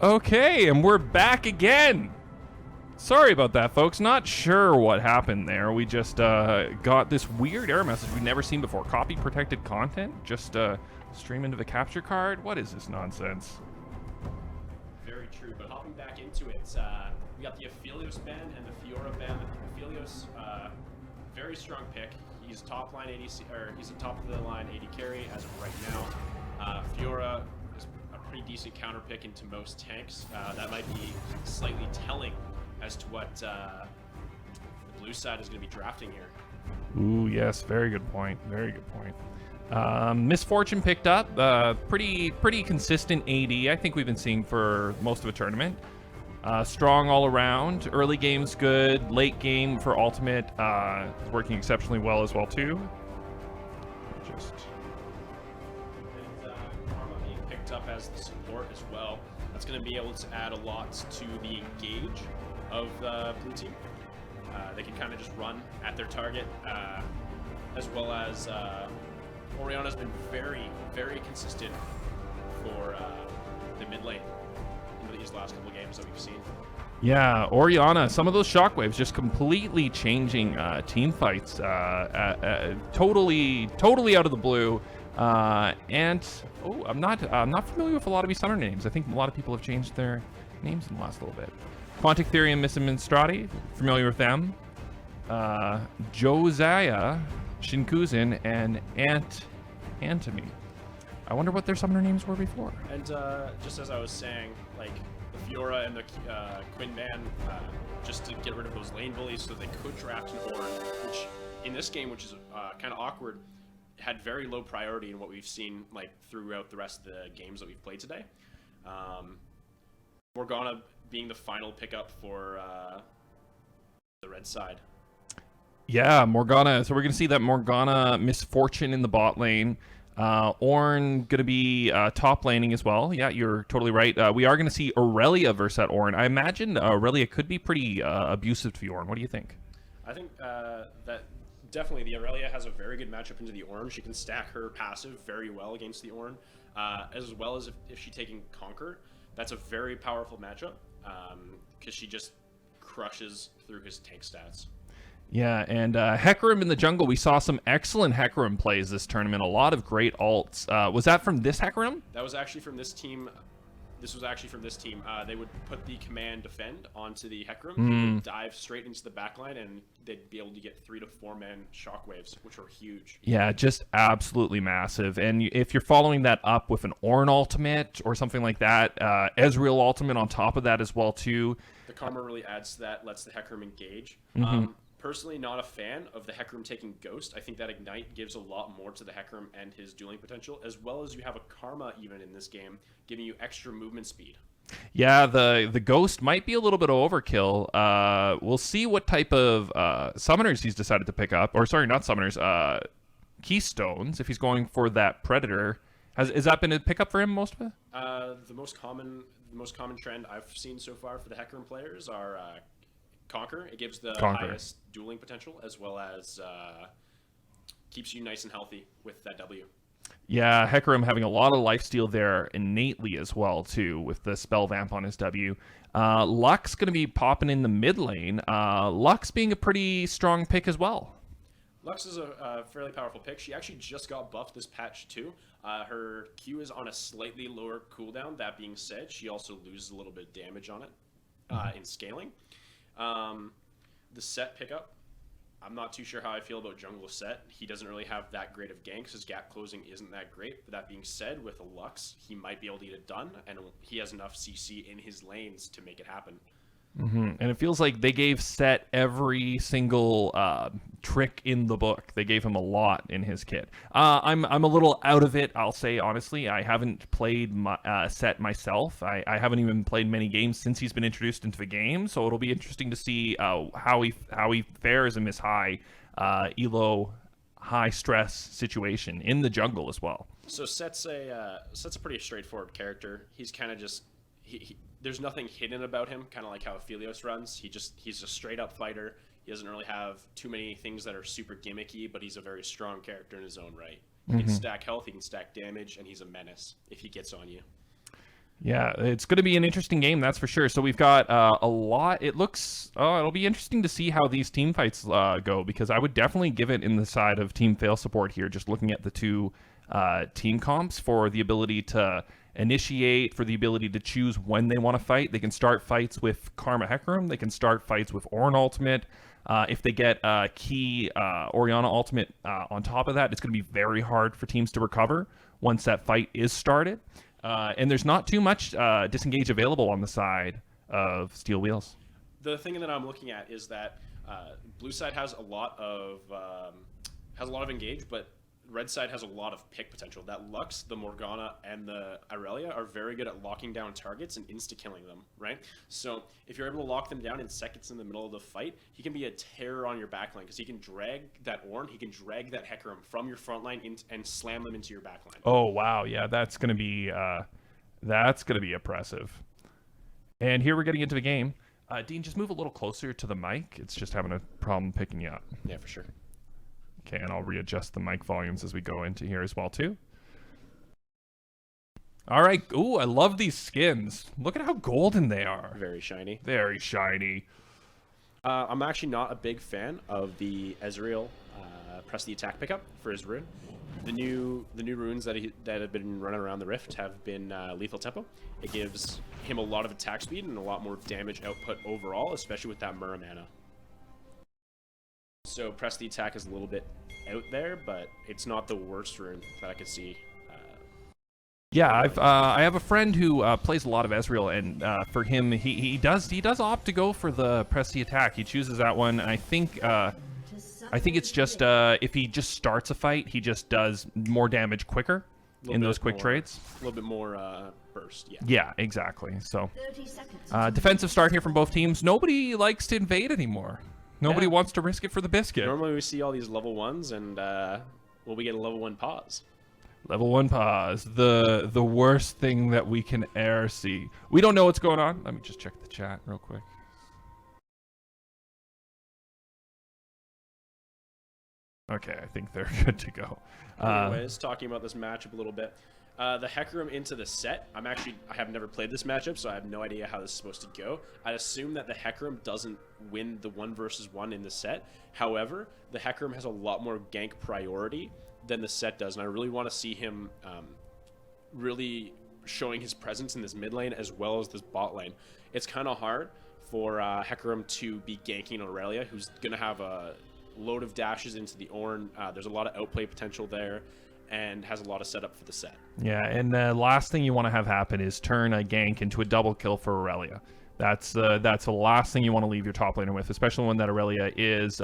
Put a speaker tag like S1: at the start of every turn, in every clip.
S1: Okay, and we're back again. Sorry about that, folks. Not sure what happened there. We just got this weird error message we've never seen before. Copy protected content? Just stream into the capture card? What is this nonsense?
S2: Very true, but hopping back into it, we got the Aphelios ban and the Fiora ban. Aphelios, very strong pick. He's top line 80, or he's a top of the line 80 carry as of right now. Fiora is a pretty decent counter pick into most tanks. That might be slightly telling as to what the blue side is going to be drafting here.
S1: Ooh, yes, very good point. Very good point. Misfortune picked up. Pretty consistent AD. I think we've been seeing for most of the tournament. Strong all around. Early game's good. Late game for ultimate is working exceptionally well as well too. Just.
S2: And Karma being picked up as the support as well. That's going to be able to add a lot to the engage of the blue team. They can kind of just run at their target, as well as Oriana's been very, very consistent for the mid lane in these last couple of games that we've seen.
S1: Yeah, Oriana, some of those shockwaves just completely changing team fights, totally out of the blue. And I'm not familiar with a lot of these Summer names. I think a lot of people have changed their names in the last little bit. Quantic Theory and Missinstrati, familiar with them. Josiah, Shinkuzin, and Antony. I wonder what their summoner names were before.
S2: And just as I was saying, like the Fiora and the Quinn ban, just to get rid of those lane bullies so they could draft an Ornn, which in this game, which is kind of awkward, had very low priority in what we've seen like throughout the rest of the games that we've played today. Morgana being the final pickup for the red side.
S1: Yeah, Morgana. So we're going to see that Morgana Misfortune in the bot lane. Ornn going to be top laning as well. Yeah, you're totally right. We are going to see Aurelia versus that Ornn. I imagine Aurelia could be pretty abusive to Ornn. What do you think?
S2: I think that definitely the Aurelia has a very good matchup into the Ornn. She can stack her passive very well against the Ornn, as well as if she's taking Conquer. That's a very powerful matchup because she just crushes through his tank stats.
S1: Yeah, and Hecarim in the jungle. We saw some excellent Hecarim plays this tournament. A lot of great ults. Was that from this Hecarim?
S2: That was actually from this team. This was actually from this team. They would put the command defend onto the Hecarim. He would dive straight into the backline, and they'd be able to get 3 to 4 man shockwaves, which were huge.
S1: Yeah, just absolutely massive. And if you're following that up with an Ornn ultimate or something like that, Ezreal ultimate on top of that as well too.
S2: The Karma really adds to that, lets the Hecarim engage. Personally, not a fan of the Hecarim taking Ghost. I think that Ignite gives a lot more to the Hecarim and his dueling potential, as well as you have a Karma even in this game, giving you extra movement speed.
S1: Yeah, the Ghost might be a little bit of overkill. We'll see what type of summoners he's decided to pick up. Or sorry, not summoners, Keystones, if he's going for that Predator. Has that been a pickup for him, most of it?
S2: The most common trend I've seen so far for the Hecarim players are Conquer. It gives the highest dueling potential, as well as keeps you nice and healthy with that W.
S1: Yeah, Hecarim having a lot of lifesteal there innately as well, too, with the spell vamp on his W. Lux going to be popping in the mid lane. Lux being a pretty strong pick as well.
S2: Lux is a fairly powerful pick. She actually just got buffed this patch, too. Her Q is on a slightly lower cooldown. That being said, she also loses a little bit of damage on it in scaling. The Set pickup, I'm not too sure how I feel about jungle Set. He doesn't really have that great of ganks. His gap closing isn't that great. But that being said, with a Lux, he might be able to get it done, and he has enough CC in his lanes to make it happen.
S1: And it feels like they gave Set every single trick in the book. They gave him a lot in his kit. I'm a little out of it, I'll say honestly. I haven't played Set myself. I haven't even played many games since he's been introduced into the game. So it'll be interesting to see how he fares in this high elo, high stress situation in the jungle as well.
S2: So Set's a pretty straightforward character. He's kind of just there's nothing hidden about him, kind of like how Aphelios runs. He's a straight up fighter. He doesn't really have too many things that are super gimmicky, but he's a very strong character in his own right. He can stack health, he can stack damage, and he's a menace if he gets on you.
S1: Yeah, it's going to be an interesting game, that's for sure. So we've got a lot. It looks, it'll be interesting to see how these team fights go, because I would definitely give it in the side of team fail support here, just looking at the two team comps for the ability to initiate, for the ability to choose when they want to fight. They can start fights with Karma Hecarim. They can start fights with Ornn Ultimate. If they get a key Orianna Ultimate on top of that, it's going to be very hard for teams to recover once that fight is started. And there's not too much disengage available on the side of Steel Wheels.
S2: The thing that I'm looking at is that blue side has a lot of engage, but red side has a lot of pick potential. That Lux, the Morgana, and the Irelia are very good at locking down targets and insta-killing them, right? So if you're able to lock them down in seconds in the middle of the fight, he can be a terror on your backline, because he can drag that Ornn, he can drag that Hecarim from your front line and slam them into your backline.
S1: Oh, wow. Yeah, that's going to be oppressive. And here we're getting into the game. Dean, just move a little closer to the mic. It's just having a problem picking you up.
S2: Yeah, for sure.
S1: Okay, and I'll readjust the mic volumes as we go into here as well, too. All right. Ooh, I love these skins. Look at how golden they are.
S2: Very shiny.
S1: Very shiny.
S2: I'm actually not a big fan of the Ezreal press the attack pickup for his rune. The new runes that have been running around the Rift have been lethal tempo. It gives him a lot of attack speed and a lot more damage output overall, especially with that Mura mana. So press the attack is a little bit out there, but it's not the worst rune that I could see.
S1: Yeah, I have a friend who plays a lot of Ezreal, and for him, he does opt to go for the press the attack. He chooses that one, and I think it's just if he just starts a fight, he just does more damage quicker in those quick trades.
S2: A little bit more burst, yeah.
S1: Yeah, exactly. So defensive start here from both teams. Nobody likes to invade anymore. Nobody wants to risk it for the biscuit.
S2: Normally we see all these level 1s, and we get a level 1 pause.
S1: Level 1 pause. The worst thing that we can ever see. We don't know what's going on. Let me just check the chat real quick. Okay, I think they're good to go.
S2: Anyways, talking about this matchup a little bit. The Hecarim into the set, I have never played this matchup, so I have no idea how this is supposed to go. I'd assume that the Hecarim doesn't win the 1 versus 1 in the set. However, the Hecarim has a lot more gank priority than the set does, and I really want to see him really showing his presence in this mid lane as well as this bot lane. It's kind of hard for Hecarim to be ganking Aurelia, who's going to have a load of dashes into the Ornn. There's a lot of outplay potential there, and has a lot of setup for the set.
S1: Yeah, and the last thing you want to have happen is turn a gank into a double kill for Aurelia. That's the last thing you want to leave your top laner with, especially when that Aurelia is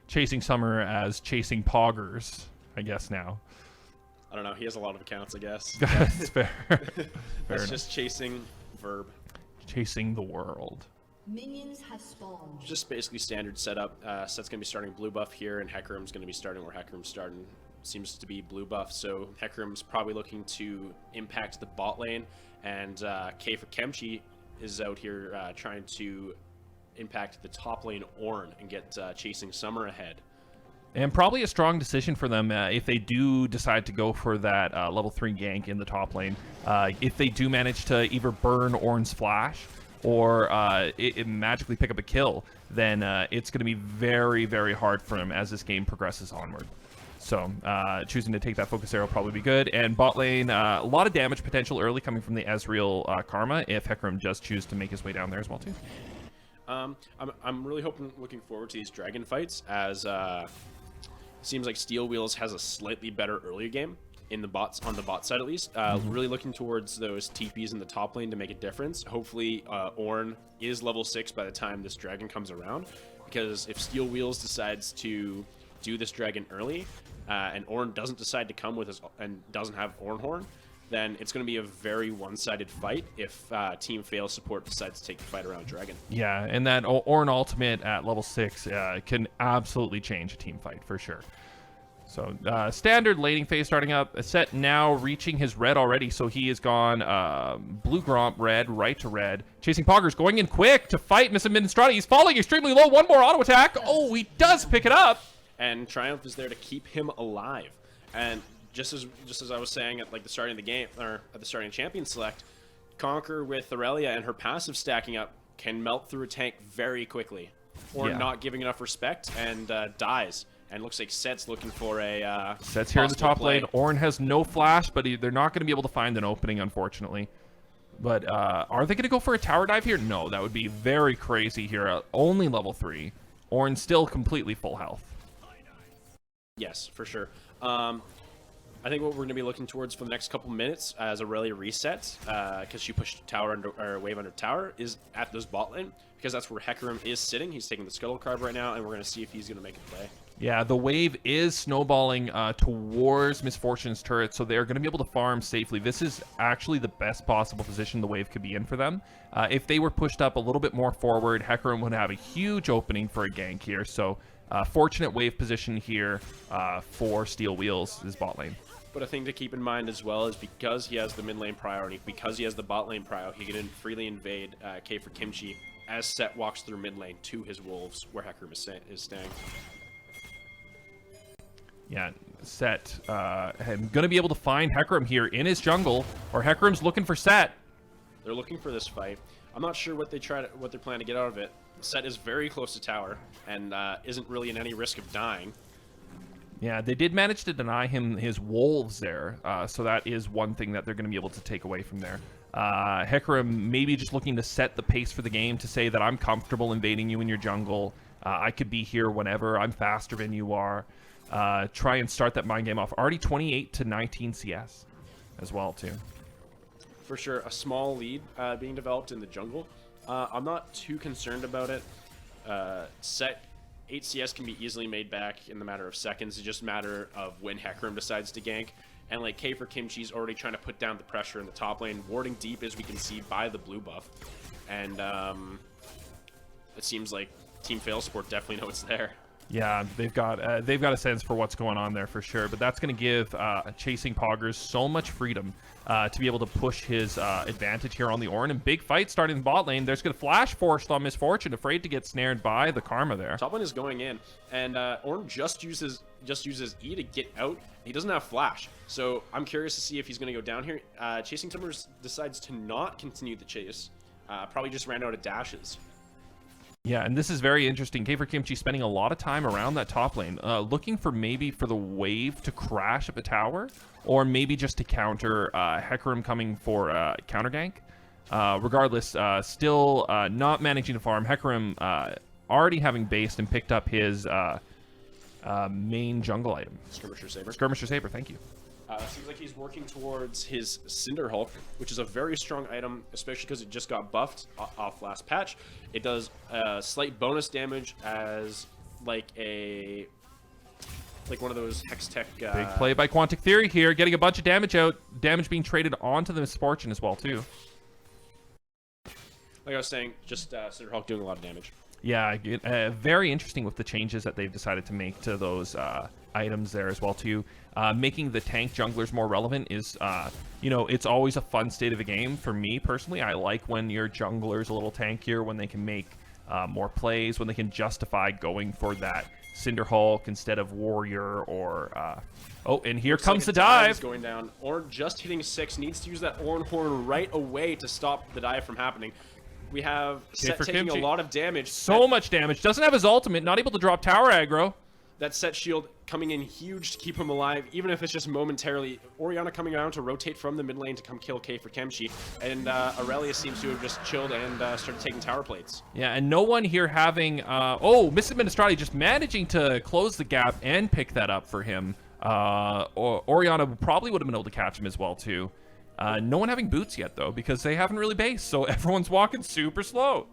S1: chasing Summer as chasing Poggers, I guess now.
S2: I don't know. He has a lot of accounts, I guess.
S1: That's fair.
S2: That's just chasing Verb.
S1: Chasing the world.
S3: Minions have spawned.
S2: Just basically standard setup. Set's going to be starting blue buff here, and Hecarim's going to be starting where Hecarim's starting. Seems to be blue buff, so Hecarim's probably looking to impact the bot lane, and K for Kemchi is out here trying to impact the top lane Ornn and get chasing Summer ahead.
S1: And probably a strong decision for them if they do decide to go for that level 3 gank in the top lane. If they do manage to either burn Ornn's flash or it magically pick up a kill, then it's going to be very, very hard for him as this game progresses onward. So choosing to take that focus arrow will probably be good. And bot lane, a lot of damage potential early coming from the Ezreal Karma if Hecarim does choose to make his way down there as well too.
S2: I'm really looking forward to these dragon fights, as seems like Steel Wheels has a slightly better earlier game in the bots, on the bot side at least. Really looking towards those TPs in the top lane to make a difference. Hopefully Ornn is level 6 by the time this dragon comes around, because if Steel Wheels decides to do this dragon early and Ornn doesn't decide to come with us and doesn't have Ornhorn, then it's going to be a very one-sided fight if Team Fail support decides to take the fight around dragon.
S1: Yeah, and that Ornn ultimate at level 6 can absolutely change a team fight for sure. So standard laning phase starting up. A set now reaching his red already, so he has gone blue Gromp, red, right to red. Chasing Poggers, going in quick to fight Mr. Minstrati. He's falling extremely low. One more auto attack. Oh, he does pick it up.
S2: And Triumph is there to keep him alive. And just as I was saying at like the starting of the game, or at the starting champion select, Conquer with Aurelia and her passive stacking up can melt through a tank very quickly, or
S1: Yeah.
S2: not giving enough respect and dies. And looks like Set's looking for a
S1: Set's here in the
S2: possible
S1: top
S2: play.
S1: lane. Ornn has no flash, but they're not going to be able to find an opening, unfortunately. But are they going to go for a tower dive here? No, that would be very crazy here. Only level 3. Ornn still completely full health.
S2: Yes, for sure. I think what we're going to be looking towards for the next couple minutes as Aurelia resets, because she pushed tower under, or wave under tower, is at this bot lane, because that's where Hecarim is sitting. He's taking the Scuttle Card right now, and we're going to see if he's going to make a play.
S1: Yeah, the wave is snowballing towards Misfortune's turret, so they're going to be able to farm safely. This is actually the best possible position the wave could be in for them. If they were pushed up a little bit more forward, Hecarim would have a huge opening for a gank here. So fortunate wave position here for Steel Wheels' bot lane.
S2: But a thing to keep in mind as well is because he has the mid lane priority, because he has the bot lane prio, he can freely invade K for Kimchi as Set walks through mid lane to his wolves where Hecarim is staying.
S1: Yeah, Set going to be able to find Hecarim here in his jungle, or Hecarim's looking for Set.
S2: They're looking for this fight. I'm not sure what they're planning to get out of it. Set is very close to tower and isn't really in any risk of dying.
S1: Yeah, they did manage to deny him his wolves there, so that is one thing that they're going to be able to take away from there. Hecarim maybe just looking to set the pace for the game, to say that I'm comfortable invading you in your jungle. I could be here whenever. I'm faster than you are. Try and start that mind game off. Already 28 to 19 CS as well, too.
S2: For sure, a small lead being developed in the jungle. I'm not too concerned about it. Set 8 CS can be easily made back in the matter of seconds. It's just a matter of when Hecarim decides to gank. And like K for Kimchi's already trying to put down the pressure in the top lane, warding deep as we can see by the blue buff. And it seems like Team Failsport definitely know it's there.
S1: Yeah, they've got a sense for what's going on there for sure, but that's going to give Chasing Poggers so much freedom to be able to push his advantage here on the Ornn. And big fight starting in bot lane. There's going to flash forced on Misfortune, afraid to get snared by the Karma there.
S2: Top lane is going in, and Ornn just uses E to get out. He doesn't have flash, so I'm curious to see if he's going to go down here. Chasing Timbers decides to not continue the chase. Probably just ran out of dashes.
S1: Yeah, and this is very interesting. K for Kimchi spending a lot of time around that top lane, looking for maybe for the wave to crash at the tower, or maybe just to counter Hecarim coming for counter gank. Regardless, still not managing to farm. Hecarim already having based and picked up his main jungle item.
S2: Skirmisher Saber.
S1: Skirmisher Saber, thank you.
S2: Seems like he's working towards his Cinder Hulk, which is a very strong item, especially because it just got buffed off last patch. It does slight bonus damage as like one of those Hex Tech.
S1: Big play by Quantic Theory here, getting a bunch of damage out. Damage being traded onto the Misfortune as well, too.
S2: Like I was saying, just Cinder Hulk doing a lot of damage.
S1: Yeah, very interesting with the changes that they've decided to make to those items there as well too. Making the tank junglers more relevant is, it's always a fun state of the game for me personally. I like when your jungler's a little tankier, when they can make more plays, when they can justify going for that Cinder Hulk instead of Warrior or... oh, and here comes the dive.
S2: Going down. Ornn just hitting 6, needs to use that Ornn Horn right away to stop the dive from happening. We have Set taking
S1: Kimchi.
S2: a lot of damage.
S1: So much damage. Doesn't have his ultimate. Not able to drop tower aggro.
S2: That Set shield coming in huge to keep him alive, even if it's just momentarily. Orianna coming around to rotate from the mid lane to come kill K for Kimchi. And Aurelia seems to have just chilled and started taking tower plates.
S1: Yeah, and no one here having... Misadministrati just managing to close the gap and pick that up for him. Orianna probably would have been able to catch him as well, too. No one having boots yet, though, because they haven't really based, so everyone's walking super slow.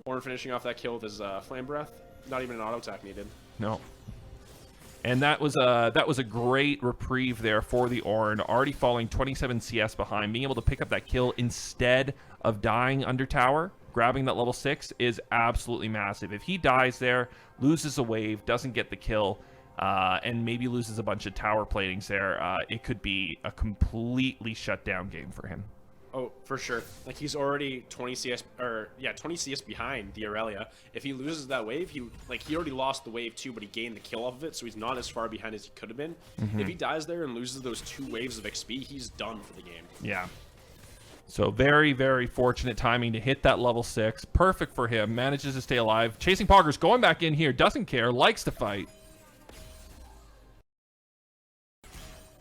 S2: Ornn finishing off that kill with his Flame Breath. Not even an auto attack needed.
S1: No. And that was a great reprieve there for the Ornn, already falling 27 CS behind. Being able to pick up that kill instead of dying under tower, grabbing that level 6 is absolutely massive. If he dies there, loses a wave, doesn't get the kill, and maybe loses a bunch of tower platings there, it could be a completely shut down game for him.
S2: Oh, for sure. Like, he's already 20 CS behind the Aurelia. If he loses that wave, he already lost the wave too, but he gained the kill off of it, so he's not as far behind as he could have been. If he dies there and loses those 2 waves of XP, he's done for the game.
S1: Yeah. So very, very fortunate timing to hit that level 6. Perfect for him. Manages to stay alive. Chasing Poggers going back in here. Doesn't care. Likes to fight.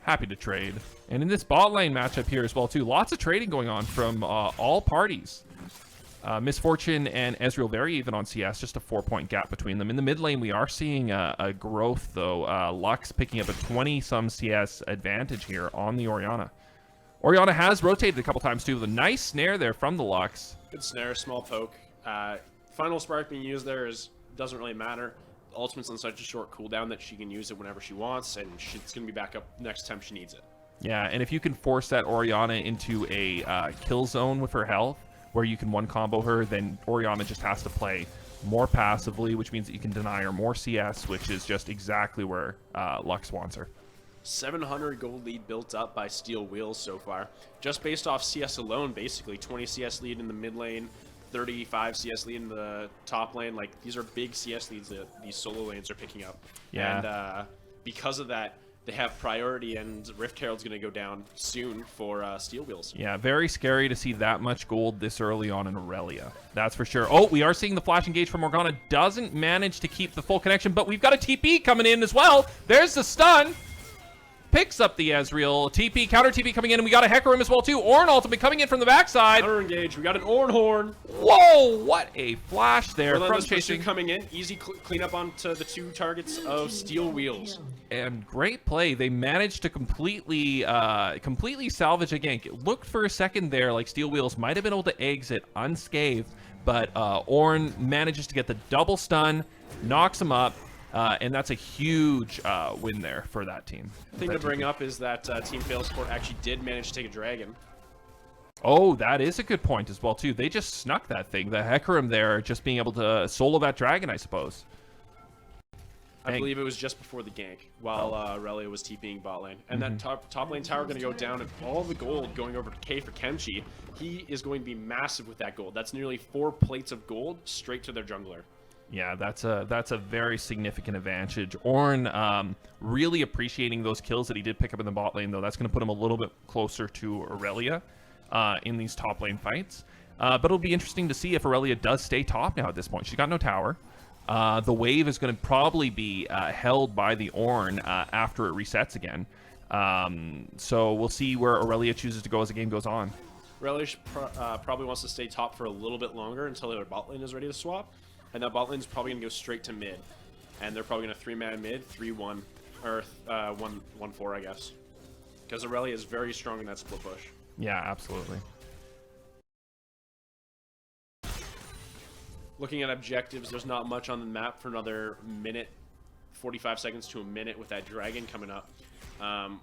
S1: Happy to trade. And in this bot lane matchup here as well, too, lots of trading going on from all parties. Misfortune and Ezreal very even on CS, just a 4-point gap between them. In the mid lane, we are seeing a growth, though. Lux picking up a 20-some CS advantage here on the Orianna. Orianna has rotated a couple times, too, with a nice snare there from the Lux.
S2: Good snare, small poke. Final Spark being used there doesn't really matter. The ultimate's on such a short cooldown that she can use it whenever she wants, and it's going to be back up next time she needs it.
S1: Yeah, and if you can force that Orianna into a kill zone with her health, where you can one-combo her, then Orianna just has to play more passively, which means that you can deny her more CS, which is just exactly where Lux wants her.
S2: 700 gold lead built up by Steel Wheels so far. Just based off CS alone, basically. 20 CS lead in the mid lane, 35 CS lead in the top lane. Like, these are big CS leads that these solo lanes are picking up.
S1: Yeah.
S2: And because of that, they have priority, and Rift Herald's going to go down soon for Steel Wheels.
S1: Yeah, very scary to see that much gold this early on in Aurelia. That's for sure. Oh, we are seeing the flash engage from Morgana. Doesn't manage to keep the full connection, but we've got a TP coming in as well. There's the stun. Picks up the Ezreal. TP, counter TP coming in, and we got a Hecarim as well, too. Ornn ultimate coming in from the backside.
S2: Counter engage. We got an Ornn Horn.
S1: Whoa, what a flash there from
S2: Relentless
S1: chasing.
S2: Pursuit coming in. Easy clean up onto the 2 targets of Steel Wheels.
S1: And great play. They managed to completely salvage a gank. It looked for a second there like Steel Wheels might have been able to exit unscathed, but Ornn manages to get the double stun, knocks him up, and that's a huge win there for that team.
S2: Thing to bring up is that Team Fail Support actually did manage to take a dragon.
S1: Oh, that is a good point as well, too. They just snuck that thing. The Hecarim there just being able to solo that dragon, I suppose.
S2: I believe it was just before the gank, while Aurelia was TPing bot lane. And that top lane tower going to go down, and all the gold going over to K for Kenshi. He is going to be massive with that gold. That's nearly 4 plates of gold straight to their jungler.
S1: Yeah, that's a very significant advantage. Ornn really appreciating those kills that he did pick up in the bot lane, though. That's going to put him a little bit closer to Aurelia in these top lane fights. But it'll be interesting to see if Aurelia does stay top now at this point. She's got no tower. The wave is going to probably be held by the Ornn after it resets again. So we'll see where Aurelia chooses to go as the game goes on.
S2: Aurelia probably wants to stay top for a little bit longer until their bot lane is ready to swap. And that bot lane is probably going to go straight to mid. And they're probably going to 3-man mid, 3-1, or 1-4, I guess. Because Aurelia is very strong in that split push.
S1: Yeah, absolutely.
S2: Looking at objectives, there's not much on the map for another minute, 45 seconds to a minute with that dragon coming up.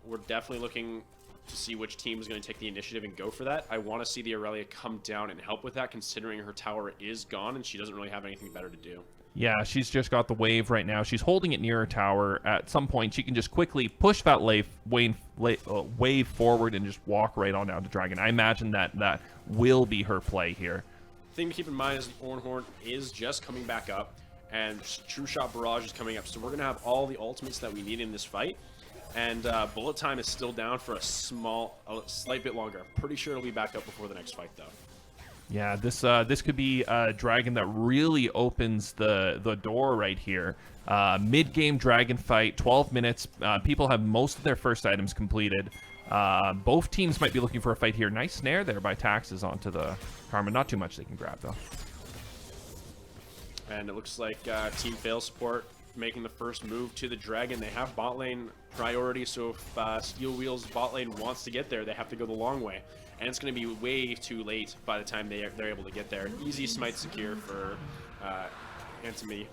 S2: We're definitely looking to see which team is going to take the initiative and go for that. I want to see the Aurelia come down and help with that, considering her tower is gone and she doesn't really have anything better to do.
S1: Yeah, she's just got the wave right now. She's holding it near her tower. At some point, she can just quickly push that wave forward and just walk right on down to Dragon. I imagine that will be her play here.
S2: Thing to keep in mind is the Ornn Horn is just coming back up, and True Shot Barrage is coming up. So we're going to have all the ultimates that we need in this fight. And bullet time is still down for a slight bit longer. I'm pretty sure it'll be back up before the next fight, though.
S1: Yeah, this could be a dragon that really opens the door right here. Mid-game dragon fight, 12 minutes. People have most of their first items completed. Both teams might be looking for a fight here. Nice snare there by Taxes onto the Karma. Not too much they can grab, though.
S2: And it looks like Team Fail Support making the first move to the dragon. They have bot lane priority, so if Steel Wheels bot lane wants to get there, they have to go the long way. And it's going to be way too late by the time they're able to get there. Easy smite secure for Antony,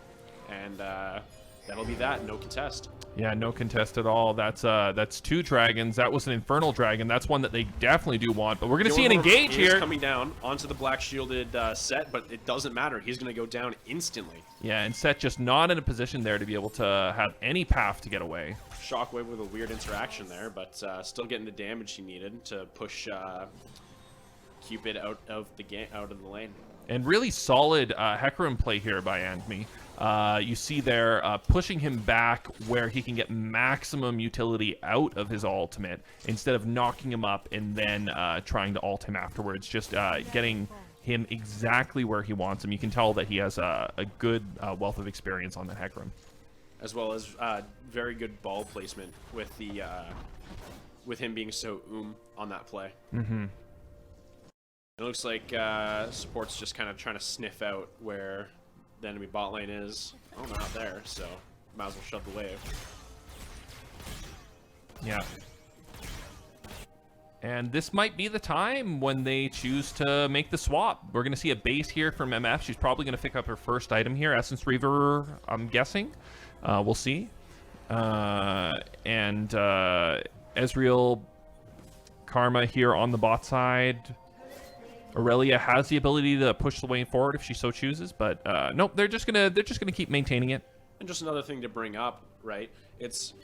S2: and that'll be that. No contest.
S1: Yeah, no contest at all. That's 2 dragons. That was an Infernal Dragon. That's one that they definitely do want. But we're going to see an engage here.
S2: Coming down onto the black shielded set, but it doesn't matter. He's going to go down instantly.
S1: Yeah, and Set just not in a position there to be able to have any path to get away.
S2: Shockwave with a weird interaction there, but still getting the damage he needed to push Cupid out of the lane.
S1: And really solid Hecarim play here by Andmi. You see there pushing him back where he can get maximum utility out of his ultimate instead of knocking him up and then trying to ult him afterwards. Just getting him exactly where he wants him. You can tell that he has a good wealth of experience on the Hecarim.
S2: As well as very good ball placement with the with him being so on that play.
S1: Mm-hmm.
S2: It looks like support's just kind of trying to sniff out where the enemy bot lane is. Oh, they're not there, so might as well shove the wave.
S1: Yeah. And this might be the time when they choose to make the swap. We're going to see a base here from MF. She's probably going to pick up her first item here. Essence Reaver, I'm guessing. We'll see. And Ezreal, Karma here on the bot side. Aurelia has the ability to push the way forward if she so chooses, but nope, they're just gonna keep maintaining it.
S2: And just another thing to bring up, right? It's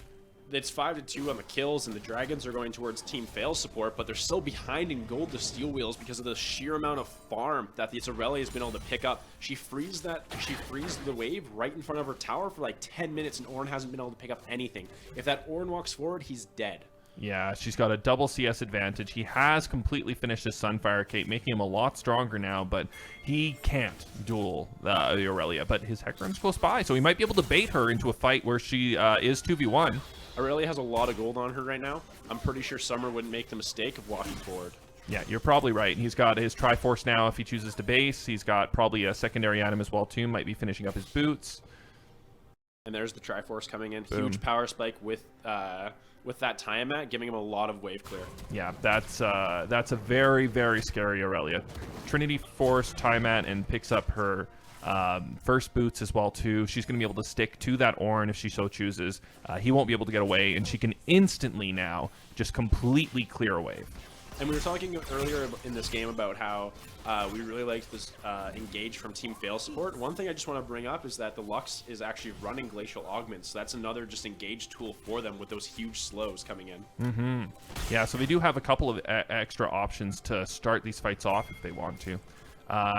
S2: 5-2 on the kills, and the Dragons are going towards Team Fail support, but they're still behind in gold to Steel Wheels because of the sheer amount of farm that this Aurelia has been able to pick up. She frees the wave right in front of her tower for like 10 minutes, and Ornn hasn't been able to pick up anything. If that Ornn walks forward, he's dead.
S1: Yeah, she's got a double CS advantage. He has completely finished his Sunfire Cape, making him a lot stronger now, but he can't duel the Aurelia. But his Hecarim's close by, so he might be able to bait her into a fight where she is 2v1.
S2: Aurelia has a lot of gold on her right now. I'm pretty sure Summer wouldn't make the mistake of walking forward.
S1: Yeah, you're probably right. He's got his Triforce now if he chooses to base. He's got probably a secondary item as well, too. Might be finishing up his boots.
S2: And there's the Triforce coming in.
S1: Boom.
S2: Huge power spike with that Tiamat, giving him a lot of wave clear.
S1: Yeah, that's a very, very scary Aurelia. Trinity Force, Tiamat, and picks up her first boots as well, too. She's going to be able to stick to that Ornn if she so chooses. He won't be able to get away, and she can instantly now just completely clear a wave.
S2: And we were talking earlier in this game about how we really liked this engage from Team Fail support. One thing I just want to bring up is that the Lux is actually running Glacial Augments, so that's another just engage tool for them with those huge slows coming in.
S1: Mm-hmm. Yeah, so they do have a couple of extra options to start these fights off if they want to.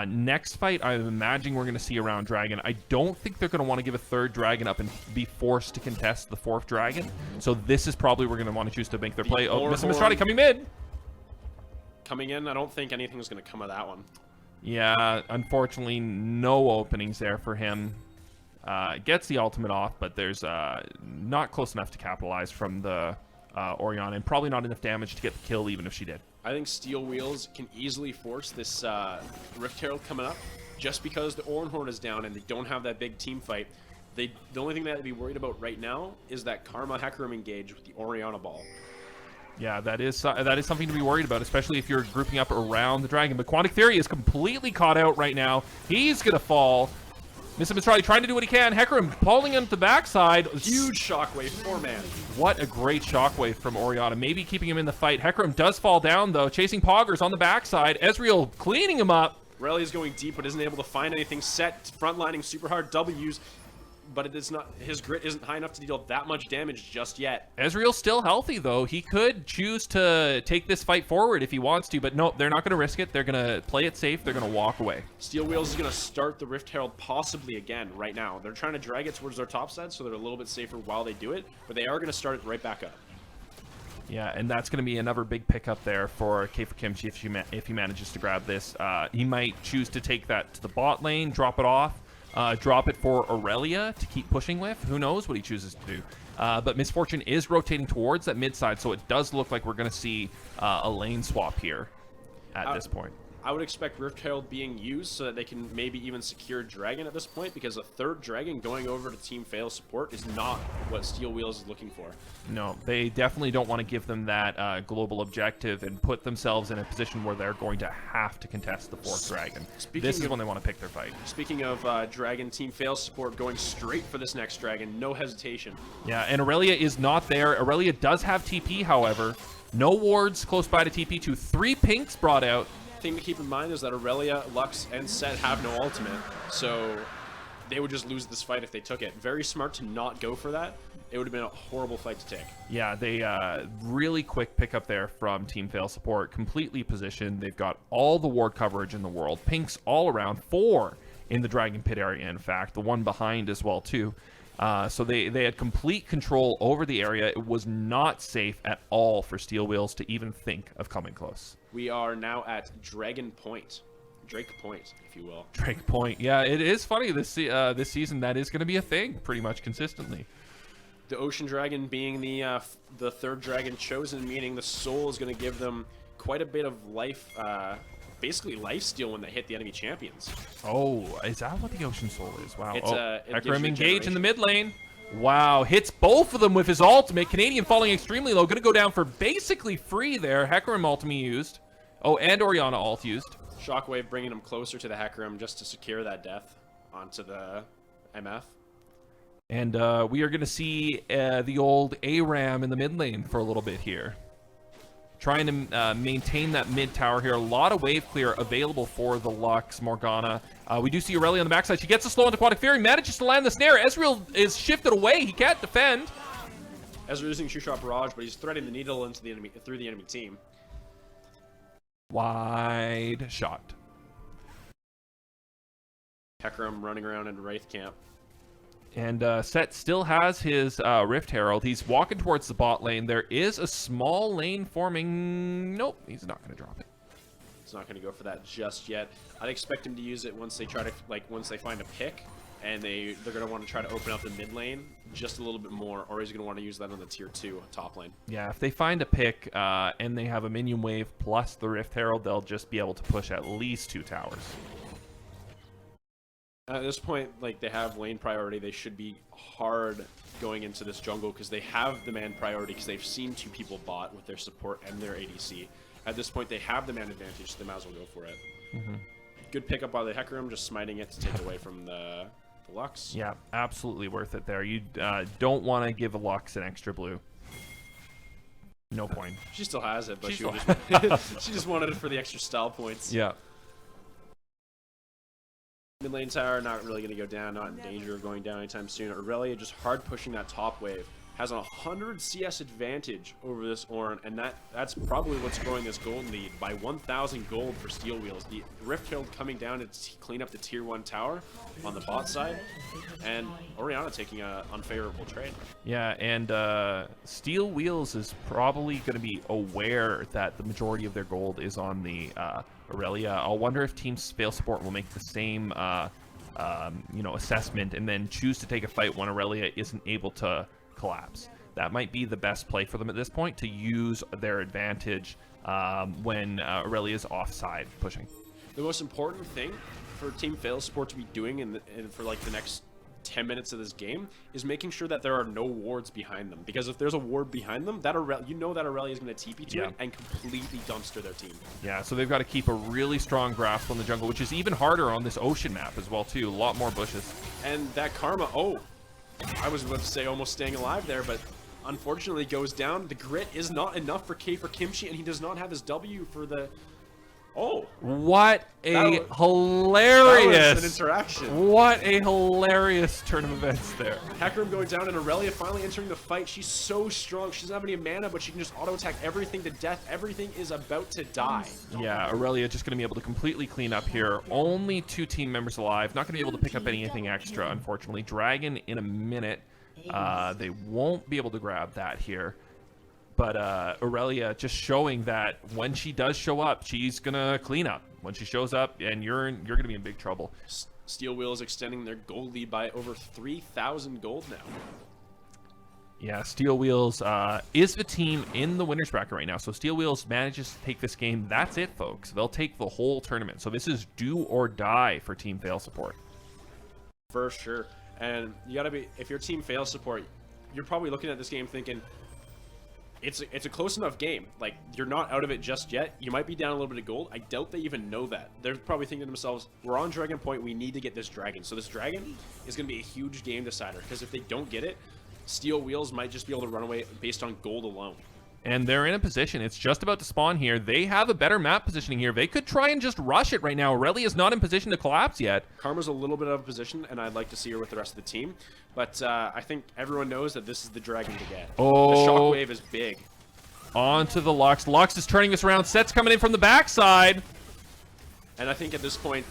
S1: Next fight, I'm imagining we're going to see around Dragon. I don't think they're going to want to give a third Dragon up and be forced to contest the fourth Dragon. So this is probably where we're going to want to choose to make their play. Oh, Mr. Mistrati coming mid.
S2: Coming in, I don't think anything's going to come of that one.
S1: Yeah, unfortunately, no openings there for him. Gets the ultimate off, but there's not close enough to capitalize from the Orianna, and probably not enough damage to get the kill, even if she did.
S2: I think Steel Wheels can easily force this Rift Herald coming up, just because the Ornhorn is down and they don't have that big team fight. The only thing they have to be worried about right now is that Karma Hecarim engage with the Orianna ball.
S1: Yeah, that is something to be worried about, especially if you're grouping up around the Dragon. But Quantic Theory is completely caught out right now. He's going to fall. Mr. Mistrati trying to do what he can. Hecarim pulling him to the backside.
S2: Huge shockwave, 4-man.
S1: What a great shockwave from Orianna. Maybe keeping him in the fight. Hecarim does fall down, though. Chasing Poggers on the backside. Ezreal cleaning him up.
S2: Relia's going deep, but isn't able to find anything. Set, frontlining super hard W's. But it is not, his grit isn't high enough to deal that much damage just yet.
S1: Ezreal's still healthy, though. He could choose to take this fight forward if he wants to, but no, they're not going to risk it. They're going to play it safe. They're going to walk away.
S2: Steel Wheels is going to start the Rift Herald possibly again right now. They're trying to drag it towards their top side, so they're a little bit safer while they do it, but they are going to start it right back up.
S1: Yeah, and that's going to be another big pickup there for K for Kimchi if he manages to grab this. He might choose to take that to the bot lane, drop it off. Drop it for Aurelia to keep pushing with. Who knows what he chooses to do. But Misfortune is rotating towards that mid side, so it does look like we're going to see a lane swap here at this point.
S2: I would expect Rift Herald being used so that they can maybe even secure Dragon at this point, because a third Dragon going over to Team Fail support is not what Steel Wheels is looking for.
S1: No, they definitely don't want to give them that global objective and put themselves in a position where they're going to have to contest the fourth Dragon. This is when they want to pick their fight.
S2: Speaking of Dragon, Team Fail support going straight for this next Dragon, no hesitation.
S1: Yeah, and Aurelia is not there. Aurelia does have TP, however. No wards close by to TP to 3 pinks brought out.
S2: Thing to keep in mind is that Aurelia, Lux, and Set have no ultimate, so they would just lose this fight if they took it. Very smart to not go for that. It would have been a horrible fight to take.
S1: Yeah, they really quick pickup there from Team Fail Support. Completely positioned. They've got all the ward coverage in the world. Pinks all around. 4 in the Dragon Pit area, in fact. The one behind as well, too. So they had complete control over the area. It was not safe at all for Steel Wheels to even think of coming close.
S2: We are now at Dragon Point. Drake Point, if you will.
S1: Drake Point. Yeah, it is funny this season. That is going to be a thing pretty much consistently.
S2: The Ocean Dragon being the third dragon chosen, meaning the soul is going to give them quite a bit of life, basically life steal when they hit the enemy champions.
S1: Oh, is that what the Ocean Soul is? Wow.
S2: It's,
S1: Hecarim engage in the mid lane. Wow, hits both of them with his ultimate. Canadian falling extremely low. Going to go down for basically free there. Hecarim ultimate used. Oh, and Orianna ult used.
S2: Shockwave bringing him closer to the Hecarim just to secure that death onto the MF.
S1: And we are going to see the old ARAM in the mid lane for a little bit here. Trying to maintain that mid tower here. A lot of wave clear available for the Lux Morgana. We do see Aurelia on the backside. She gets a slow into Aquatic Fury. Manages to land the snare. Ezreal is shifted away. He can't defend.
S2: Ezreal using True Shot Barrage, but he's threading the needle into the enemy through the enemy team.
S1: Wide shot.
S2: Hecarim running around in Wraith camp.
S1: And Set still has his Rift Herald. He's walking towards the bot lane. There is a small lane forming. Nope, he's not going to drop it.
S2: He's not going to go for that just yet. I'd expect him to use it once they try to, once they find a pick, and they're going to want to try to open up the mid lane just a little bit more, or he's going to want to use that on the tier 2 top lane.
S1: Yeah, if they find a pick and they have a minion wave plus the Rift Herald, they'll just be able to push at least 2 towers.
S2: At this point, they have lane priority. They should be hard going into this jungle because they have the man priority because they've seen 2 people bot with their support and their ADC. At this point, they have the man advantage, so they might as well go for it. Mm-hmm. Good pickup by the Hecarim, just smiting it to take away from the Lux.
S1: Yeah, absolutely worth it there. You don't want to give a Lux an extra blue. No point.
S2: She still has it, but she just wanted it for the extra style points.
S1: Yeah.
S2: Mid lane tower, not really going to go down, not in danger of going down anytime soon. Aurelia just hard pushing that top wave. Has a 100 CS advantage over this Ornn, and that's probably what's growing this gold lead by 1,000 gold for Steel Wheels. The Rift Herald coming down to clean up the tier 1 tower on the bot side, and Orianna taking an unfavorable trade.
S1: Yeah, and Steel Wheels is probably going to be aware that the majority of their gold is on the Aurelia. I'll wonder if Team Fail Support will make the same assessment and then choose to take a fight when Aurelia isn't able to collapse. That might be the best play for them at this point, to use their advantage when Aurelia is offside pushing.
S2: The most important thing for Team Fail Support to be doing in for the next 10 minutes of this game is making sure that there are no wards behind them, because if there's a ward behind them, that Aurelia is going to TP to it and completely dumpster their team.
S1: Yeah, so they've got to keep a really strong grasp on the jungle, which is even harder on this ocean map as well too. A lot more bushes.
S2: And that Karma, I was about to say almost staying alive there, but unfortunately goes down. The grit is not enough for Kimchi, and he does not have his W for the...
S1: What a hilarious...
S2: an interaction.
S1: What a hilarious turn of events there.
S2: Hecarim going down, and Aurelia finally entering the fight. She's so strong. She doesn't have any mana, but she can just auto-attack everything to death. Everything is about to die.
S1: Yeah, Aurelia just going to be able to completely clean up here. Only 2 team members alive. Not going to be able to pick up anything extra, unfortunately. Dragon in a minute. They won't be able to grab that here. But Aurelia just showing that when she does show up, she's going to clean up. When she shows up, and you're going to be in big trouble.
S2: Steel Wheels extending their gold lead by over 3,000 gold now.
S1: Yeah, Steel Wheels is the team in the winner's bracket right now. So Steel Wheels manages to take this game. That's it, folks. They'll take the whole tournament. So this is do or die for Team Fail Support.
S2: For sure. And you got to be, if you're Team Fail Support, you're probably looking at this game thinking, it's a close enough game. You're not out of it just yet. You might be down a little bit of gold. I doubt they even know that. They're probably thinking to themselves, we're on Dragon Point. We need to get this dragon. So this dragon is going to be a huge game decider, because if they don't get it, Steel Wheels might just be able to run away based on gold alone.
S1: And they're in a position. It's just about to spawn here. They have a better map positioning here. They could try and just rush it right now. Aurelia is not in position to collapse yet.
S2: Karma's a little bit out of position, and I'd like to see her with the rest of the team. But I think everyone knows that this is the dragon to get.
S1: Oh.
S2: The shockwave is big.
S1: Onto the Lux. Lux is turning this around. Set's coming in from the backside.
S2: And I think at this point,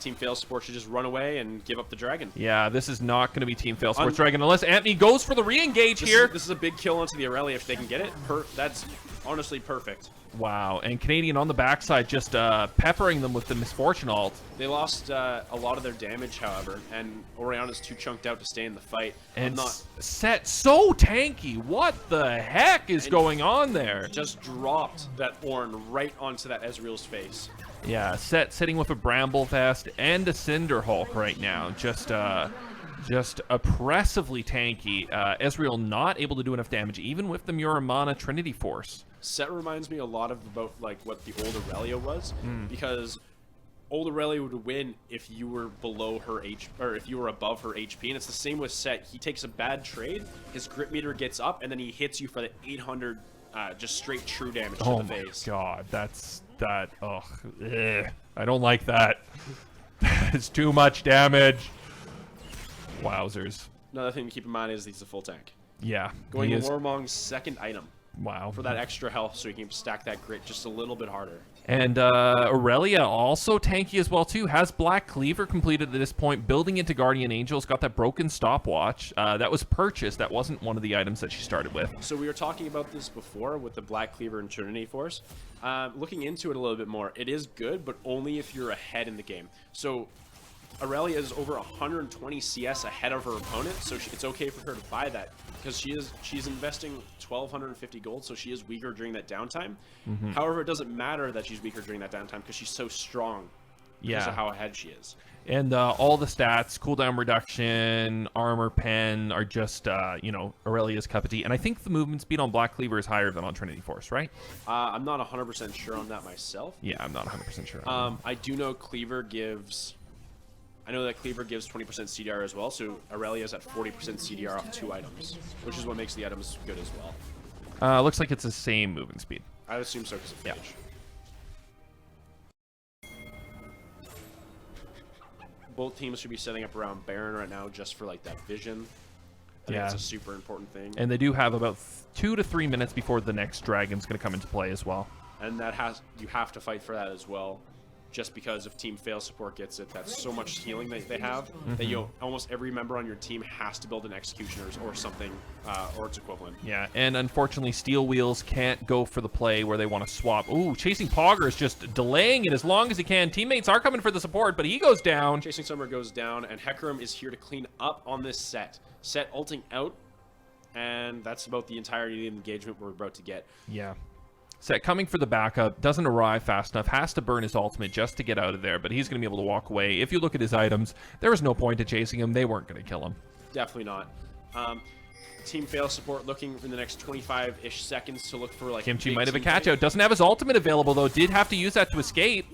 S2: Team Fail Support should just run away and give up the dragon.
S1: Yeah, this is not going to be Team Fail Sports Dragon unless Anthony goes for the re-engage here.
S2: This is a big kill onto the Aurelia if they can get it. That's honestly perfect.
S1: Wow, and Canadian on the backside just peppering them with the Misfortune ult.
S2: They lost a lot of their damage, however, and Oriana's too chunked out to stay in the fight.
S1: And Set so tanky. What the heck is going on there?
S2: Just dropped that Ornn right onto that Ezreal's face.
S1: Yeah, Set sitting with a Bramble Vest and a Cinder Hulk right now. Just oppressively tanky. Ezreal not able to do enough damage, even with the Muramana Trinity Force.
S2: Set reminds me a lot of about like what the old Aurelia was, because old Aurelia would win if you were below her or if you were above her HP, and it's the same with Set. He takes a bad trade, his grip meter gets up, and then he hits you for the 800 just straight true damage to the face.
S1: Oh my god, that. Ugh, I don't like that. It's too much damage. Wowzers.
S2: Another thing to keep in mind is he's a full tank.
S1: Yeah.
S2: Going to Warmong's second item.
S1: Wow.
S2: For that extra health so he can stack that grit just a little bit harder.
S1: And Aurelia also tanky as well too. Has Black Cleaver completed at this point, building into Guardian Angel's, got that broken stopwatch. That was purchased. That wasn't one of the items that she started with.
S2: So we were talking about this before with the Black Cleaver and Trinity Force. Looking into it a little bit more, it is good, but only if you're ahead in the game. So Aurelia is over 120 CS ahead of her opponent, so it's okay for her to buy that because she's investing 1,250 gold, so she is weaker during that downtime. However, it doesn't matter that she's weaker during that downtime because she's so strong because of how ahead she is.
S1: And all the stats, cooldown reduction, armor pen are just, you know, Aurelia's cup of tea. And I think the movement speed on Black Cleaver is higher than on Trinity Force, right?
S2: I'm not 100% sure on that myself.
S1: Yeah, I'm not 100% sure.
S2: I do know Cleaver gives... I know that Cleaver gives 20% CDR as well, so Aurelia's at 40% CDR off 2 items, which is what makes the items good as well.
S1: Looks like it's the same movement speed.
S2: I would assume so because of Phage. Both teams should be setting up around Baron right now just for like that vision. I think it's a super important thing.
S1: And they do have about 2 to 3 minutes before the next dragon's going to come into play as well.
S2: And that you have to fight for that as well. Just because if Team Fail Support gets it, that's so much healing that they have that almost every member on your team has to build an Executioner's or something, or its equivalent.
S1: Yeah, and unfortunately, Steel Wheels can't go for the play where they want to swap. Ooh, Chasing Pogger is just delaying it as long as he can. Teammates are coming for the support, but he goes down.
S2: Chasing Summer goes down, and Hecarim is here to clean up on this set. Set ulting out, and that's about the entirety of the engagement we're about to get.
S1: Yeah. Set coming for the backup, doesn't arrive fast enough, has to burn his ultimate just to get out of there, but he's going to be able to walk away. If you look at his items, there was no point in chasing him. They weren't going to kill him.
S2: Definitely not. Team Fail Support looking in the next 25-ish seconds to look for like
S1: Kimchi might have a catch out. Doesn't have his ultimate available though. Did have to use that to escape.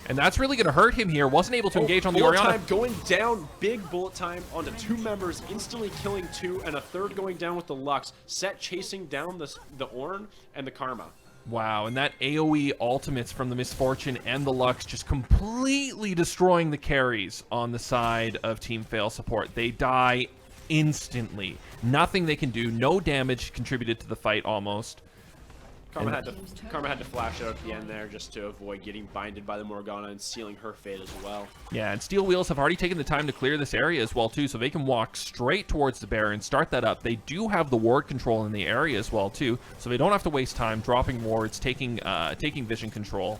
S1: And that's really going to hurt him here. Wasn't able to engage on the Oriana.
S2: Time going down, big bullet time onto 2 members, instantly killing 2, and a third going down with the Lux. Set chasing down the Ornn and the Karma.
S1: Wow, and that AoE ultimates from the Misfortune and the Lux just completely destroying the carries on the side of Team Fail Support. They die instantly. Nothing they can do. No damage contributed to the fight almost.
S2: Karma had to flash out at the end there just to avoid getting binded by the Morgana and sealing her fate as well.
S1: Yeah, and Steel Wheels have already taken the time to clear this area as well too, so they can walk straight towards the Baron, start that up. They do have the ward control in the area as well too, so they don't have to waste time dropping wards, taking vision control.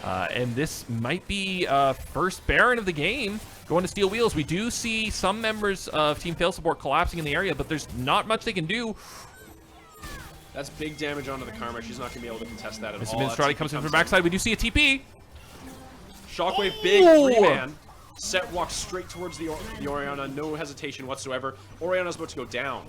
S1: And this might be first Baron of the game going to Steel Wheels. We do see some members of Team Fail Support collapsing in the area, but there's not much they can do.
S2: That's big damage onto the Karma. She's not going to be able to contest that at all.
S1: Mr. Minstrati comes in from the backside. We do see a TP.
S2: Shockwave, big 3-man. Set walks straight towards the Oriana. No hesitation whatsoever. Oriana's about to go down.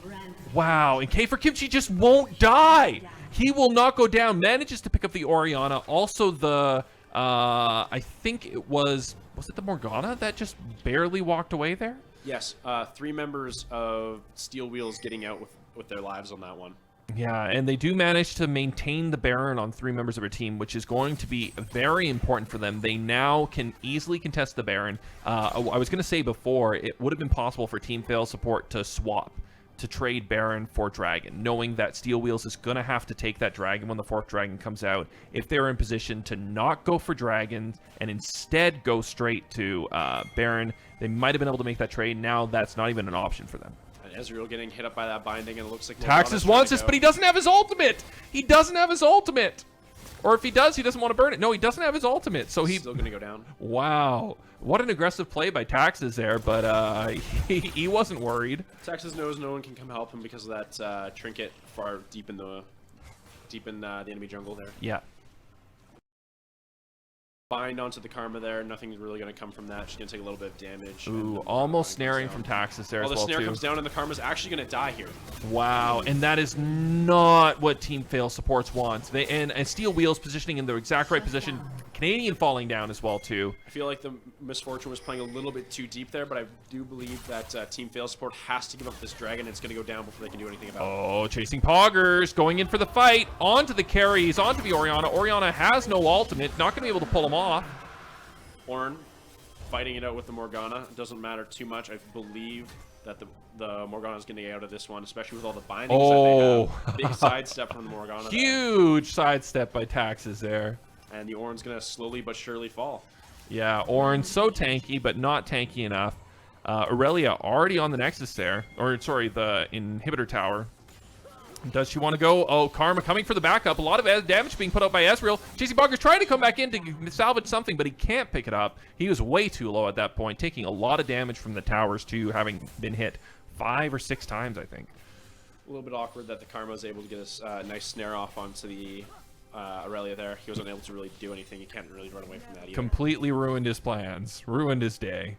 S1: Wow, and K for Kimchi just won't die. He will not go down. Manages to pick up the Oriana. Also the, I think it was it the Morgana that just barely walked away there?
S2: Yes, 3 members of Steel Wheels getting out with their lives on that one.
S1: Yeah, and they do manage to maintain the Baron on 3 members of their team, which is going to be very important for them. They now can easily contest the Baron. I was going to say before, it would have been possible for Team Fail support to swap, to trade Baron for Dragon, knowing that Steel Wheels is going to have to take that Dragon when the 4th Dragon comes out. If they're in position to not go for Dragons and instead go straight to Baron, they might have been able to make that trade. Now that's not even an option for them.
S2: Ezreal getting hit up by that binding, and it looks like
S1: Taxes wants this, but he doesn't have his ultimate. He doesn't have his ultimate. Or if he does, he doesn't want to burn it. No, he doesn't have his ultimate, so he's
S2: still going to go down.
S1: Wow. What an aggressive play by Taxes there, but he wasn't worried.
S2: Taxes knows no one can come help him because of that trinket far deep in the enemy jungle there.
S1: Yeah.
S2: Bind onto the Karma there. Nothing's really going to come from that. She's going to take a little bit of damage.
S1: Ooh, almost snaring from Taxes there as well,
S2: the snare
S1: too.
S2: comes down, and the Karma's actually going to die here.
S1: Wow, and that is not what Team Fail supports wants. And Steel Wheels positioning in the exact right position. Canadian falling down as well, too.
S2: I feel like the Misfortune was playing a little bit too deep there, but I do believe that Team Fail support has to give up this dragon. It's going to go down before they can do anything about it.
S1: Oh, chasing Poggers, going in for the fight. Onto the carries, onto the Orianna. Orianna has no ultimate, not going to be able to pull him off.
S2: Ornn fighting it out with the Morgana. It doesn't matter too much. I believe that the Morgana is going to get out of this one, especially with all the bindings that they have. Big sidestep from the Morgana.
S1: Huge sidestep by Taxes there.
S2: And the Ornn's going to slowly but surely fall.
S1: Yeah, Ornn so tanky, but not tanky enough. Aurelia already on the Nexus there. Or, sorry, the inhibitor tower. Does she want to go? Oh, Karma coming for the backup. A lot of damage being put out by Ezreal. Chasing Bogger's trying to come back in to salvage something, but he can't pick it up. He was way too low at that point, taking a lot of damage from the towers, too, having been hit 5 or 6 times, I think.
S2: A little bit awkward that the Karma was able to get a nice snare off onto the Aurelia there. He wasn't able to really do anything. He can't really run away from that either.
S1: Completely ruined his plans. Ruined his day.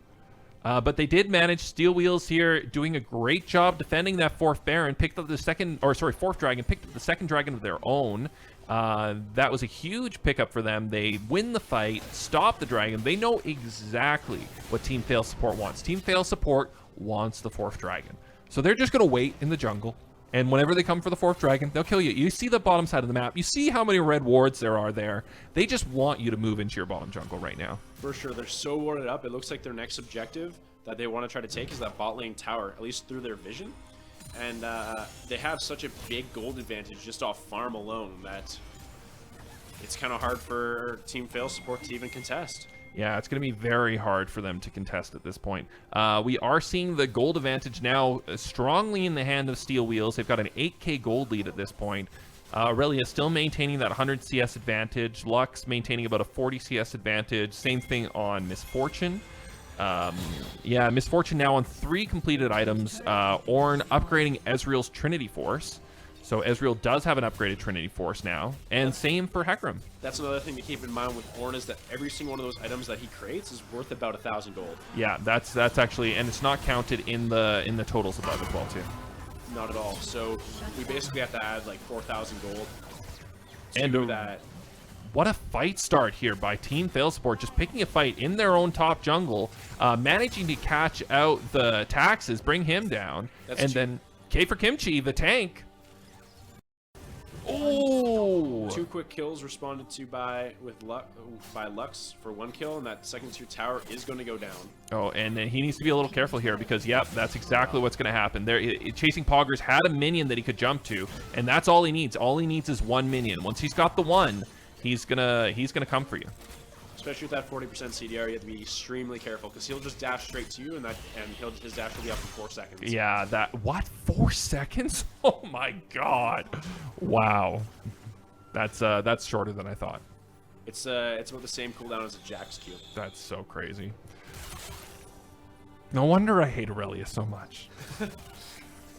S1: But they did manage. Steel Wheels here doing a great job defending that 4th Baron. Picked up the 4th Dragon. Picked up the 2nd Dragon of their own. That was a huge pickup for them. They win the fight, stop the Dragon. They know exactly what Team Fail support wants. Team Fail support wants the 4th Dragon. So they're just going to wait in the jungle. And whenever they come for the 4th Dragon, they'll kill you. You see the bottom side of the map. You see how many red wards there are there. They just want you to move into your bottom jungle right now.
S2: For sure. They're so warded up. It looks like their next objective that they want to try to take is that bot lane tower, at least through their vision. And they have such a big gold advantage just off farm alone that it's kind of hard for Team Fail support to even contest.
S1: Yeah, it's going to be very hard for them to contest at this point. We are seeing the gold advantage now strongly in the hand of Steel Wheels. They've got an 8k gold lead at this point. Aurelia still maintaining that 100 CS advantage. Lux maintaining about a 40 CS advantage. Same thing on Misfortune. Yeah, Misfortune now on 3 completed items. Ornn upgrading Ezreal's Trinity Force. So Ezreal does have an upgraded Trinity Force now, and same for Hecarim.
S2: That's another thing to keep in mind with Ornn is that every single one of those items that he creates is worth about 1,000 gold.
S1: Yeah, that's actually, and it's not counted in the totals above as well too.
S2: Not at all. So we basically have to add like 4,000 gold.
S1: And
S2: that.
S1: What a fight start here by Team Fail support, just picking a fight in their own top jungle, managing to catch out the Taxes, bring him down, and then K for Kimchi, the tank. Oh!
S2: 2 quick kills responded to by Lux for 1 kill, and that 2nd tier tower is going to go down.
S1: Oh, and he needs to be a little careful here because, yep, that's exactly what's going to happen. There, Chasing Poggers had a minion that he could jump to, and that's all he needs. All he needs is 1 minion. Once he's got the 1, he's gonna come for you.
S2: Especially with that 40% CDR, you have to be extremely careful because he'll just dash straight to you, and his dash will be up in 4 seconds.
S1: Yeah, what? 4 seconds? Oh my god! Wow, that's shorter than I thought.
S2: It's about the same cooldown as a Jax Q.
S1: That's so crazy. No wonder I hate Aurelia so much.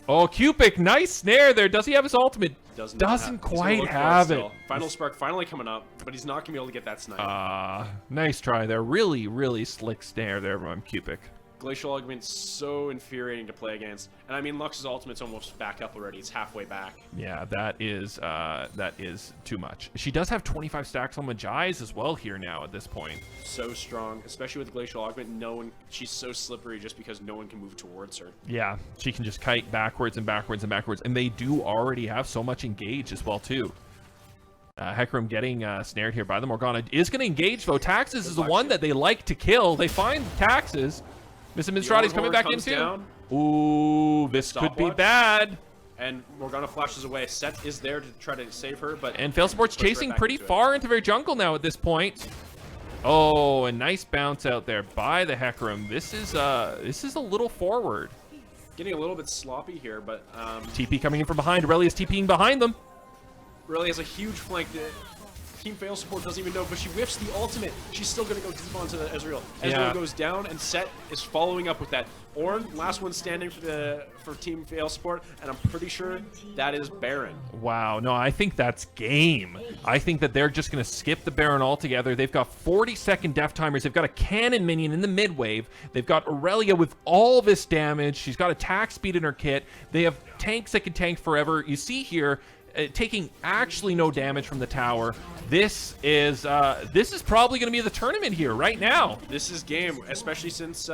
S1: Oh, Cupid, nice snare there. Does he have his ultimate? Doesn't quite have it.
S2: Final Spark finally coming up, but he's not going to be able to get that snipe.
S1: Nice try there. Really, really slick snare there from Cupid.
S2: Glacial Augment's so infuriating to play against. And I mean, Lux's ultimate's almost back up already. It's halfway back.
S1: Yeah, that is too much. She does have 25 stacks on Majai's as well here now at this point.
S2: So strong, especially with Glacial Augment. She's so slippery just because no one can move towards her.
S1: Yeah, she can just kite backwards and backwards and backwards. And they do already have so much engage as well, too. Hecarim getting snared here by the Morgana. Is going to engage, though. Taxes is the one that they like to kill. They find Taxes. Mr. Minstrati's coming back in, too.
S2: Down.
S1: Ooh, this could be bad.
S2: And Morgana flashes away. Set is there to try to save her, but...
S1: And Failsport's chasing pretty far into their jungle now at this point. Oh, a nice bounce out there by the Hecarim. This is a little forward.
S2: Getting a little bit sloppy here, but...
S1: TP coming in from behind. Aurelia's TPing behind them.
S2: Really has a huge flank that Team Fail Support doesn't even know, but she whiffs the ultimate. She's still going to go deep onto the Ezreal. Ezreal goes down, and Set is following up with that. Ornn, last one standing for Team Fail Support, and I'm pretty sure that is Baron.
S1: Wow, no, I think that's game. I think that they're just going to skip the Baron altogether. They've got 40-second death timers. They've got a cannon minion in the mid wave. They've got Aurelia with all this damage. She's got attack speed in her kit. They have tanks that can tank forever. You see here, taking actually no damage from the tower. This is probably going to be the tournament here right now.
S2: This is game, especially since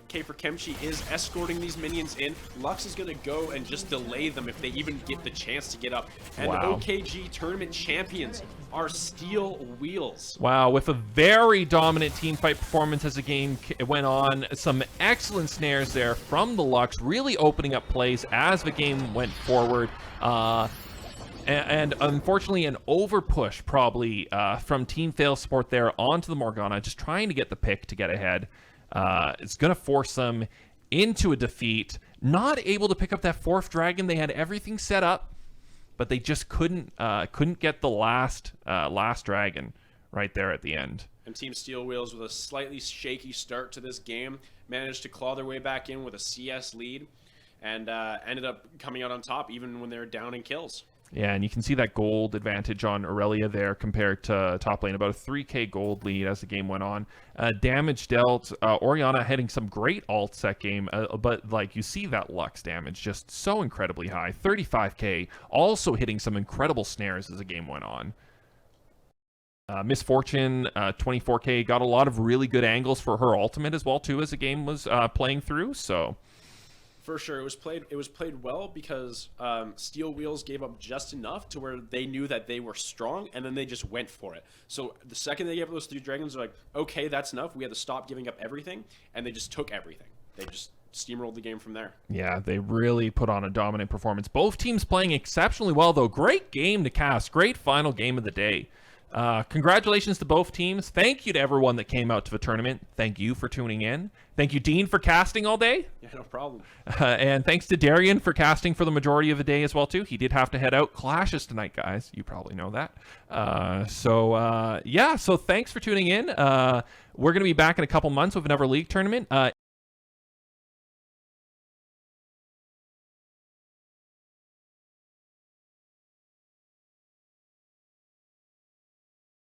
S2: K for Kemchi is escorting these minions in. Lux is going to go and just delay them if they even get the chance to get up. And the OKG tournament champions are Steel Wheels.
S1: Wow, with a very dominant team fight performance as the game went on. Some excellent snares there from the Lux, really opening up plays as the game went forward. And unfortunately, an overpush probably from Team Fail Support there onto the Morgana, just trying to get the pick to get ahead. It's going to force them into a defeat. Not able to pick up that fourth dragon. They had everything set up, but they just couldn't get the last dragon right there at the end.
S2: And Team Steel Wheels, with a slightly shaky start to this game, managed to claw their way back in with a CS lead, and ended up coming out on top even when they were down in kills.
S1: Yeah, and you can see that gold advantage on Aurelia there compared to top lane. About a 3k gold lead as the game went on. Damage dealt. Orianna hitting some great ults that game, but like you see that Lux damage just so incredibly high. 35k, also hitting some incredible snares as the game went on. Misfortune, 24k, got a lot of really good angles for her ultimate as well too as the game was playing through, so...
S2: For sure, it was played well because Steel Wheels gave up just enough to where they knew that they were strong, and then they just went for it. So the second they gave up those 3 dragons, they're like, okay, that's enough. We had to stop giving up everything, and they just took everything. They just steamrolled the game from there.
S1: Yeah, they really put on a dominant performance. Both teams playing exceptionally well, though. Great game to cast. Great final game of the day. Congratulations to both teams. Thank you to everyone that came out to the tournament. Thank you for tuning in. Thank you, Dean, for casting all day.
S2: Yeah, no problem.
S1: And thanks to Darian for casting for the majority of the day as well, too. He did have to head out. Clashes tonight, guys. You probably know that. So thanks for tuning in. We're going to be back in a couple months with another league tournament.